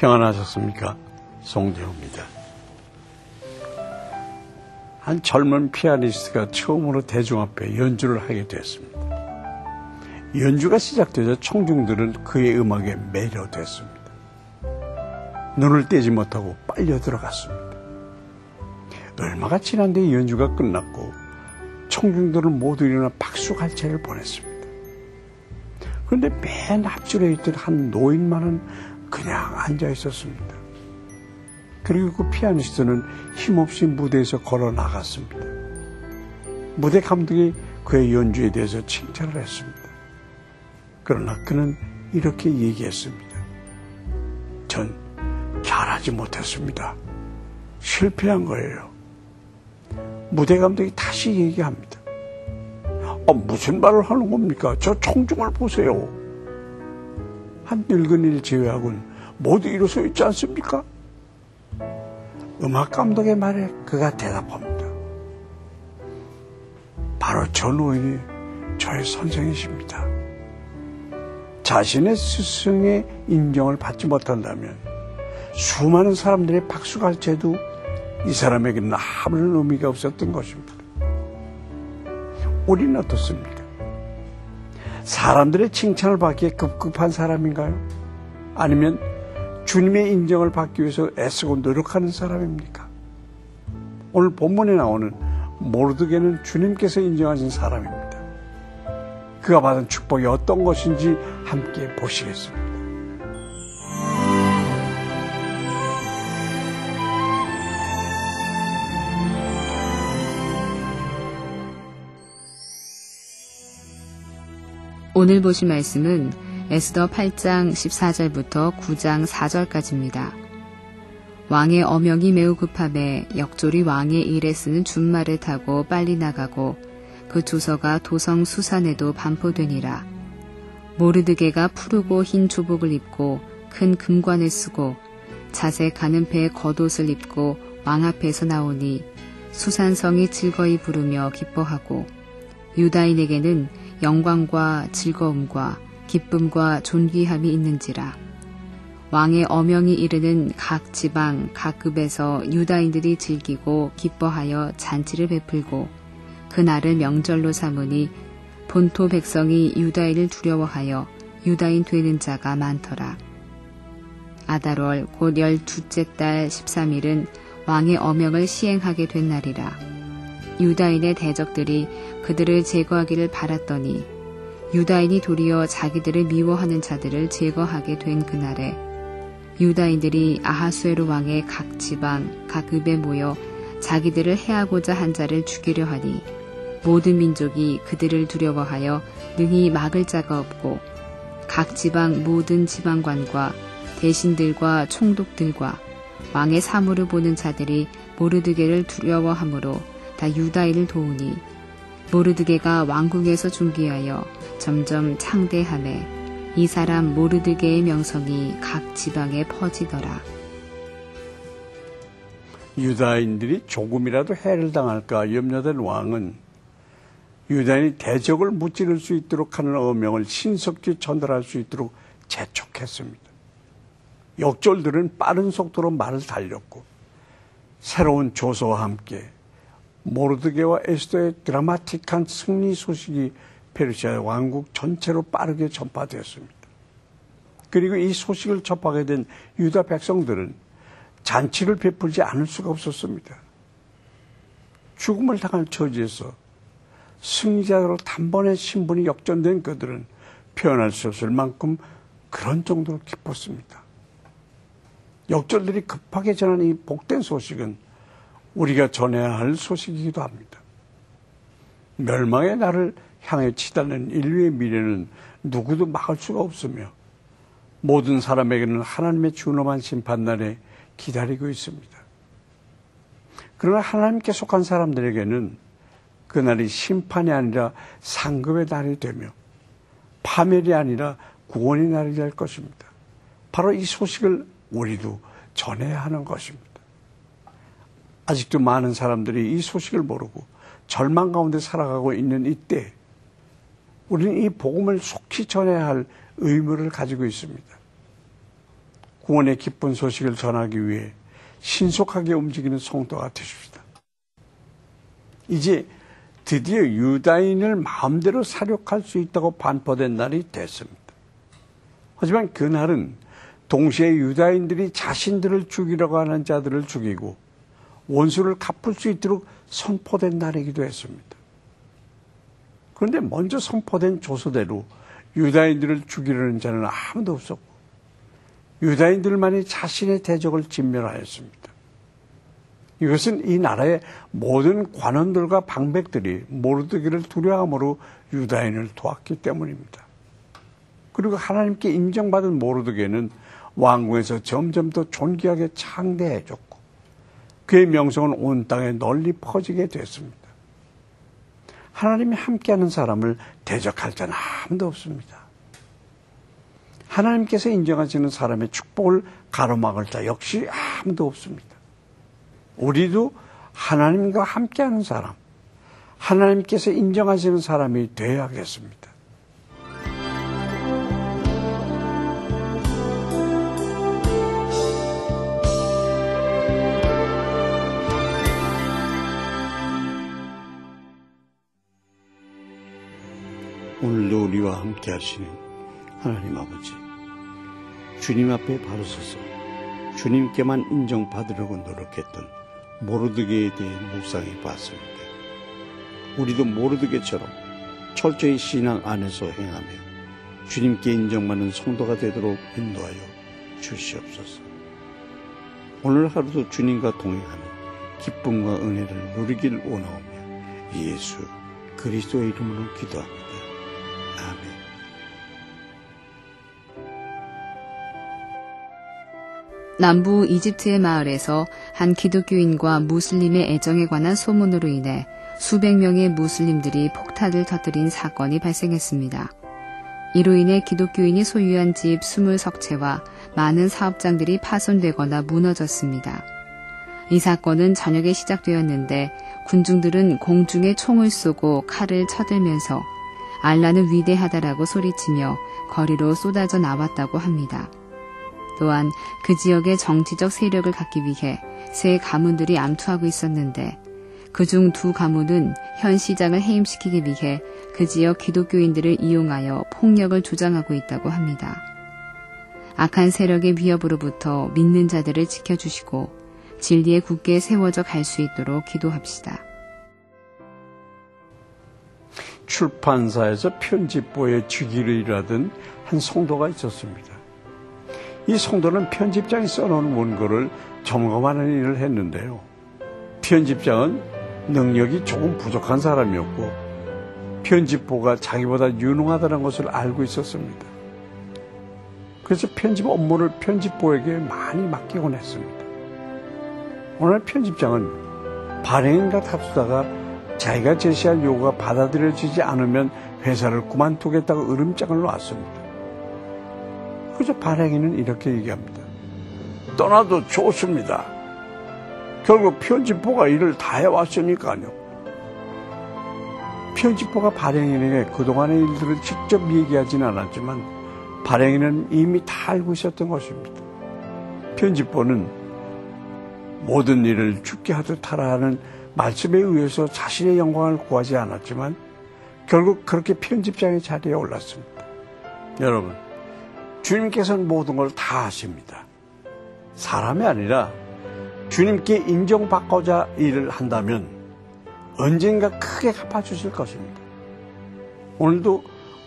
평안하셨습니까? 송재호입니다. 한 젊은 피아니스트가 처음으로 대중 앞에 연주를 하게 되었습니다. 연주가 시작되자 청중들은 그의 음악에 매료됐습니다. 눈을 떼지 못하고 빨려 들어갔습니다. 얼마가 지난 뒤 연주가 끝났고 청중들은 모두 일어나 박수갈채를 보냈습니다. 그런데 맨 앞줄에 있던 한 노인만은 그냥 앉아 있었습니다. 그리고 그 피아니스트는 힘없이 무대에서 걸어 나갔습니다. 무대 감독이 그의 연주에 대해서 칭찬을 했습니다. 그러나 그는 이렇게 얘기했습니다. 전 잘하지 못했습니다. 실패한 거예요. 무대 감독이 다시 얘기합니다. 무슨 말을 하는 겁니까? 저 청중을 보세요. 한 늙은이를 제외하고는 모두 일어서 있지 않습니까? 음악 감독의 말에 그가 대답합니다. 바로 저 노인이 저의 선생이십니다. 자신의 스승의 인정을 받지 못한다면 수많은 사람들의 박수갈채도 이 사람에게는 아무런 의미가 없었던 것입니다. 우리는 어떻습니까? 사람들의 칭찬을 받기에 급급한 사람인가요? 아니면 주님의 인정을 받기 위해서 애쓰고 노력하는 사람입니까? 오늘 본문에 나오는 모르드게는 주님께서 인정하신 사람입니다. 그가 받은 축복이 어떤 것인지 함께 보시겠습니다. 오늘 보실 말씀은 에스더 8장 14절부터 9장 4절까지입니다. 왕의 어명이 매우 급함에 역졸이 왕의 일에 쓰는 준말을 타고 빨리 나가고 그 조서가 도성 수산에도 반포되니라. 모르드게가 푸르고 흰 조복을 입고 큰 금관을 쓰고 자색 가는 배에 겉옷을 입고 왕 앞에서 나오니 수산성이 즐거이 부르며 기뻐하고 유다인에게는 영광과 즐거움과 기쁨과 존귀함이 있는지라. 왕의 어명이 이르는 각 지방 각 급에서 유다인들이 즐기고 기뻐하여 잔치를 베풀고 그날을 명절로 삼으니 본토 백성이 유다인을 두려워하여 유다인 되는 자가 많더라. 아달월 곧 12째 달 13일은 왕의 어명을 시행하게 된 날이라. 유다인의 대적들이 그들을 제거하기를 바랐더니 유다인이 도리어 자기들을 미워하는 자들을 제거하게 된 그날에 유다인들이 아하수에로 왕의 각 지방 각 읍에 모여 자기들을 해하고자 한 자를 죽이려 하니 모든 민족이 그들을 두려워하여 능히 막을 자가 없고 각 지방 모든 지방관과 대신들과 총독들과 왕의 사물을 보는 자들이 모르드게를 두려워하므로 다 유다인을 도우니 모르드게가 왕궁에서 존귀하여 점점 창대하매 이 사람 모르드게의 명성이 각 지방에 퍼지더라. 유다인들이 조금이라도 해를 당할까 염려된 왕은 유다인이 대적을 무찌를 수 있도록 하는 어명을 신속히 전달할 수 있도록 재촉했습니다. 역졸들은 빠른 속도로 말을 달렸고 새로운 조서와 함께 모르드게와 에스더의 드라마틱한 승리 소식이 페르시아 왕국 전체로 빠르게 전파되었습니다. 그리고 이 소식을 접하게 된 유다 백성들은 잔치를 베풀지 않을 수가 없었습니다. 죽음을 당할 처지에서 승리자로 단번에 신분이 역전된 그들은 표현할 수 없을 만큼 그런 정도로 기뻤습니다. 역졸들이 급하게 전한 이 복된 소식은 우리가 전해야 할 소식이기도 합니다. 멸망의 날을 향해 치닫는 인류의 미래는 누구도 막을 수가 없으며 모든 사람에게는 하나님의 준엄한 심판날에 기다리고 있습니다. 그러나 하나님께 속한 사람들에게는 그날이 심판이 아니라 상급의 날이 되며 파멸이 아니라 구원의 날이 될 것입니다. 바로 이 소식을 우리도 전해야 하는 것입니다. 아직도 많은 사람들이 이 소식을 모르고 절망 가운데 살아가고 있는 이때 우리는 이 복음을 속히 전해야 할 의무를 가지고 있습니다. 구원의 기쁜 소식을 전하기 위해 신속하게 움직이는 성도가 되십시다. 이제 드디어 유다인을 마음대로 사륙할 수 있다고 반포된 날이 됐습니다. 하지만 그날은 동시에 유다인들이 자신들을 죽이려고 하는 자들을 죽이고 원수를 갚을 수 있도록 선포된 날이기도 했습니다. 그런데 먼저 선포된 조서대로 유다인들을 죽이려는 자는 아무도 없었고 유다인들만이 자신의 대적을 진멸하였습니다. 이것은 이 나라의 모든 관원들과 방백들이 모르드게를 두려워함으로 유다인을 도왔기 때문입니다. 그리고 하나님께 인정받은 모르드게는 왕궁에서 점점 더 존귀하게 창대해졌고 그의 명성은 온 땅에 널리 퍼지게 됐습니다. 하나님이 함께하는 사람을 대적할 자는 아무도 없습니다. 하나님께서 인정하시는 사람의 축복을 가로막을 자 역시 아무도 없습니다. 우리도 하나님과 함께하는 사람, 하나님께서 인정하시는 사람이 되어야겠습니다. 오늘도 우리와 함께 하시는 하나님 아버지, 주님 앞에 바로 서서 주님께만 인정받으려고 노력했던 모르드게에 대해 묵상해 봤습니다. 우리도 모르드게처럼 철저히 신앙 안에서 행하며 주님께 인정받는 성도가 되도록 인도하여 주시옵소서. 오늘 하루도 주님과 동행하는 기쁨과 은혜를 누리길 원하오며 예수 그리스도의 이름으로 기도합니다. 아멘. 남부 이집트의 마을에서 한 기독교인과 무슬림의 애정에 관한 소문으로 인해 수백 명의 무슬림들이 폭탄을 터뜨린 사건이 발생했습니다. 이로 인해 기독교인이 소유한 집 20석채와 많은 사업장들이 파손되거나 무너졌습니다. 이 사건은 저녁에 시작되었는데 군중들은 공중에 총을 쏘고 칼을 쳐들면서 알라는 위대하다라고 소리치며 거리로 쏟아져 나왔다고 합니다. 또한 그 지역의 정치적 세력을 갖기 위해 세 가문들이 암투하고 있었는데 그중 두 가문은 현 시장을 해임시키기 위해 그 지역 기독교인들을 이용하여 폭력을 조장하고 있다고 합니다. 악한 세력의 위협으로부터 믿는 자들을 지켜주시고 진리에 굳게 세워져 갈 수 있도록 기도합시다. 출판사에서 편집부에 직위를 일하던 한 성도가 있었습니다. 이 성도는 편집장이 써놓은 원고를 점검하는 일을 했는데요. 편집장은 능력이 조금 부족한 사람이었고 편집부가 자기보다 유능하다는 것을 알고 있었습니다. 그래서 편집 업무를 편집부에게 많이 맡기곤 했습니다. 오늘 편집장은 발행인과 다투다가 자기가 제시한 요구가 받아들여지지 않으면 회사를 그만두겠다고 으름장을 놨습니다. 그래서 발행인은 이렇게 얘기합니다. 떠나도 좋습니다. 결국 편집부가 일을 다 해왔으니까요. 편집부가 발행인에게 그동안의 일들을 직접 얘기하지는 않았지만 발행인은 이미 다 알고 있었던 것입니다. 편집부는 모든 일을 죽게 하듯 하라는 말씀에 의해서 자신의 영광을 구하지 않았지만 결국 그렇게 편집장의 자리에 올랐습니다. 여러분, 주님께서는 모든 걸 다 하십니다. 사람이 아니라 주님께 인정받고자 일을 한다면 언젠가 크게 갚아주실 것입니다. 오늘도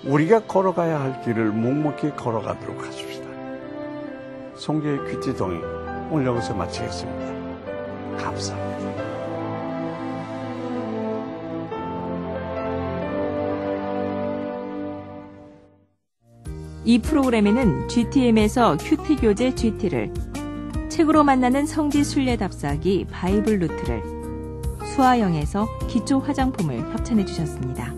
우리가 걸어가야 할 길을 묵묵히 걸어가도록 하십시다. 송교의 귀티동행 오늘 여기서 마치겠습니다. 감사합니다. 이 프로그램에는 GTM에서 큐티 교재 GT를, 책으로 만나는 성지 순례 답사기 바이블 루트를, 수아영에서 기초 화장품을 협찬해 주셨습니다.